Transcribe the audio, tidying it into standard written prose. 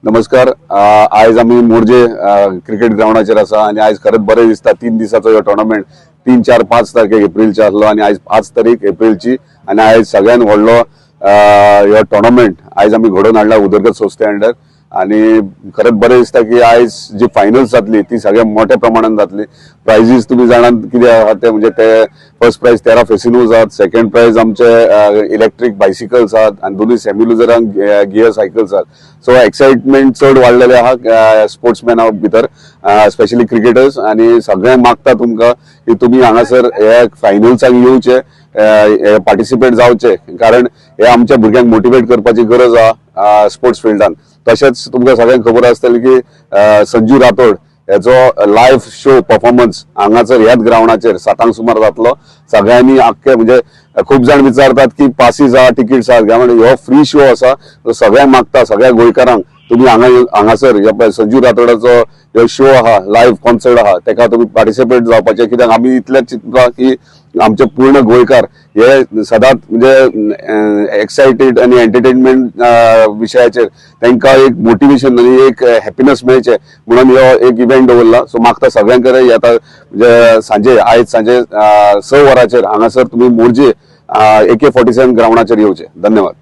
नमस्कार. आज आम्ही मोर्जे क्रिकेट ग्राउंडाचेर आसा आणि आज खरंच बरें दिसता. 3 दिसाचो ह्यो टुर्नामेंट 3, 4, 5 तारखेक एप्रिलची आसलो आणि आज 5 तारीख एप्रिलची आणि आज सगळ्यात व्हडलो ह्यो टुर्नामेंट आज आम्ही घडोवन हाडला उदरगत संस्थे अंडर. आणि खरंच बरें दिसता की आज जी फायनल्स जातली ती सगळ्या मोठ्या प्रमाणात जातली. प्राइजीस तुम्ही जाणात कितें आहा ते म्हणजे ते फर्स्ट प्राइज 13 फेसिनोज आहात, सेकंड प्राइज आमचे इलेक्ट्रिक बायसिकल्स आहात आणि दोन्ही सेमिलुजरांक गियर सायकल्स आहात. सो एक्साइटमेंट चड वाडलेले आहा स्पोर्ट्समॅना भितर, स्पेशली क्रिकेटर्स. आणि सगळ्यांक मागता तुमकां की तुम्ही हांगासर ह्या फायनल्साक येवचे, पार्टिसिपेट जावचे, कारण हे आमच्या भुरग्यांक मोटिवेट करपाची गरज आहा स्पोर्ट्स फिल्डान. तशेंच तुमकां सगळ्यांक खबर आसतली की संजू राठोड याचो लायव्ह शो परफॉर्मन्स हांगासर ह्याच ग्राउंडाचेर 7 सुमार जातलो. सगळ्यांनी आख्खे म्हणजे खूप जाण विचारतात की पासीस आहा, तिकीट्स आहात काय, म्हणजे हो फ्री शो आसा. सगळ्यांक मागता सगळ्या गोंयकारांक तुम्ही हांगासर संजू राठोडाचो जो शो आहा, लायव्ह कॉन्सर्ट आहा, तेका तुम्ही पार्टिसिपेट जावपाचे. कित्याक आमी इतलेच चिंतता की आमचे पूर्ण गोंयकार हे सदांच म्हणजे एक्सायटेड आणि एंटरटेनमेंट विशयाचेर तांकां एक मोटिवेशन आणि एक हॅपीनेस मेळचे म्हणून हो एक इव्हेंट दवरला. सो मागता सगळ्यांकडे येता म्हणजे सांजे आज सांजे 6 वरांचेर हांगासर तुम्ही मोर्जे AK-47 ग्राउंडाचेर येवचे. धन्यवाद.